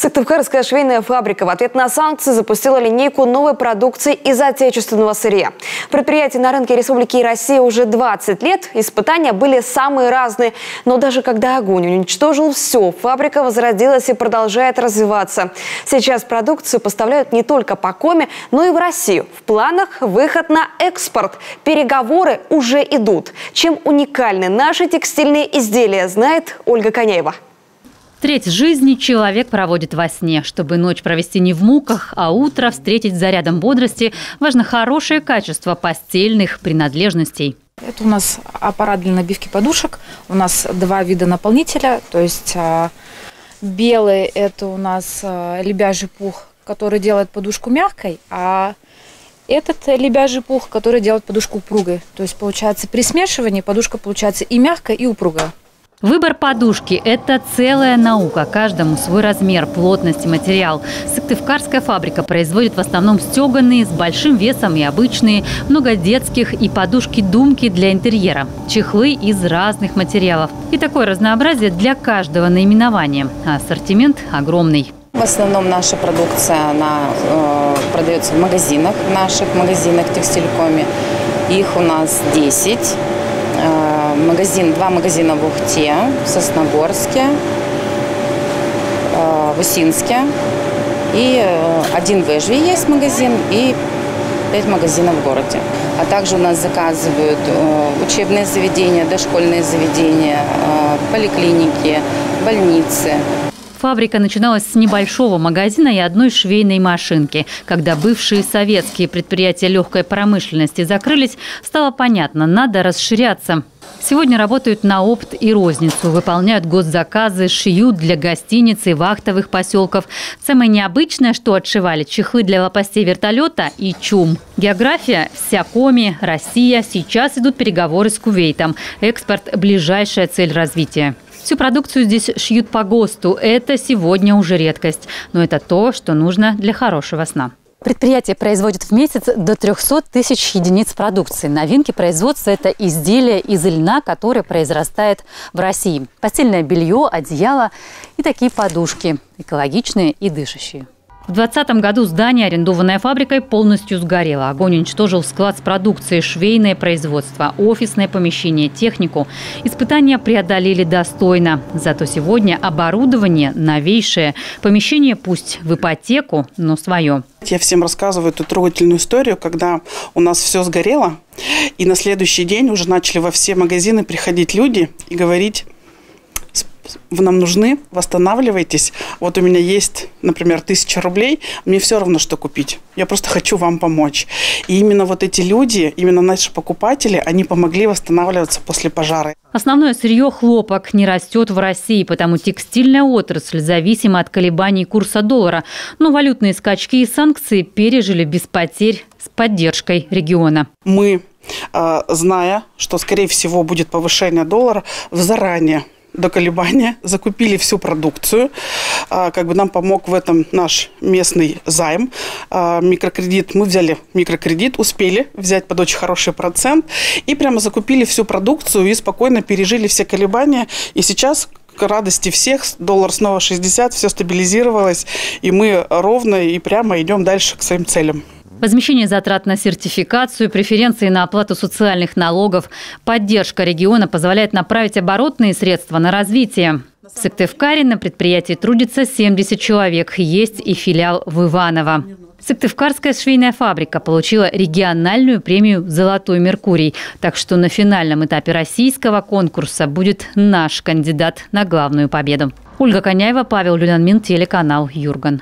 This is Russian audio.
Сыктывкарская швейная фабрика в ответ на санкции запустила линейку новой продукции из отечественного сырья. Предприятие на рынке Республики Россия уже 20 лет. Испытания были самые разные. Но даже когда огонь уничтожил все, фабрика возродилась и продолжает развиваться. Сейчас продукцию поставляют не только по Коми, но и в Россию. В планах выход на экспорт. Переговоры уже идут. Чем уникальны наши текстильные изделия, знает Ольга Коняева. Треть жизни человек проводит во сне. Чтобы ночь провести не в муках, а утро встретить зарядом бодрости, важно хорошее качество постельных принадлежностей. Это у нас аппарат для набивки подушек. У нас два вида наполнителя. То есть белый – это у нас лебяжий пух, который делает подушку мягкой, а этот лебяжий пух, который делает подушку упругой. То есть получается при смешивании подушка получается и мягкая, и упругая. Выбор подушки – это целая наука. Каждому свой размер, плотность и материал. Сыктывкарская фабрика производит в основном стеганые, с большим весом и обычные, много детских и подушки-думки для интерьера. Чехлы из разных материалов. И такое разнообразие для каждого наименования. Ассортимент огромный. В основном наша продукция продается в магазинах, в наших магазинах Текстиль.Коми. Их у нас 10. Два магазина в Ухте, в Сосногорске, в Усинске. И один в Ижеве есть магазин и 5 магазинов в городе. А также у нас заказывают учебные заведения, дошкольные заведения, поликлиники, больницы. Фабрика начиналась с небольшого магазина и одной швейной машинки. Когда бывшие советские предприятия легкой промышленности закрылись, стало понятно – надо расширяться. Сегодня работают на опт и розницу, выполняют госзаказы, шьют для гостиниц и вахтовых поселков. Самое необычное, что отшивали – чехлы для лопастей вертолета и чум. География – вся Коми, Россия. Сейчас идут переговоры с Кувейтом. Экспорт – ближайшая цель развития. Всю продукцию здесь шьют по ГОСТу. Это сегодня уже редкость. Но это то, что нужно для хорошего сна. Предприятие производит в месяц до 300 тысяч единиц продукции. Новинки производства – это изделия из льна, которое произрастает в России. Постельное белье, одеяло и такие подушки. Экологичные и дышащие. В 2020 году здание, арендованное фабрикой, полностью сгорело. Огонь уничтожил склад с продукцией, швейное производство, офисное помещение, технику. Испытания преодолели достойно. Зато сегодня оборудование новейшее. Помещение пусть в ипотеку, но свое. Я всем рассказываю эту трогательную историю, когда у нас все сгорело. И на следующий день уже начали во все магазины приходить люди и говорить: вы нам нужны, восстанавливайтесь. Вот у меня есть, например, 1000 рублей, мне все равно, что купить. Я просто хочу вам помочь. И именно вот эти люди, именно наши покупатели, они помогли восстанавливаться после пожара. Основное сырье – хлопок – не растет в России, потому текстильная отрасль зависима от колебаний курса доллара. Но валютные скачки и санкции пережили без потерь с поддержкой региона. Мы, зная, что, скорее всего, будет повышение доллара, заранее до колебания закупили всю продукцию. Нам помог в этом наш местный займ, микрокредит. Мы взяли микрокредит, успели взять под очень хороший процент и прямо закупили всю продукцию и спокойно пережили все колебания. И сейчас, к радости всех, доллар снова 60, все стабилизировалось, и мы ровно и прямо идем дальше к своим целям. Возмещение затрат на сертификацию, преференции на оплату социальных налогов. Поддержка региона позволяет направить оборотные средства на развитие. В Сыктывкаре на предприятии трудится 70 человек. Есть и филиал в Иваново. Сыктывкарская швейная фабрика получила региональную премию «Золотой Меркурий». Так что на финальном этапе российского конкурса будет наш кандидат на главную победу. Ольга Коняева, Павел Люлянмин, телеканал «Юрган».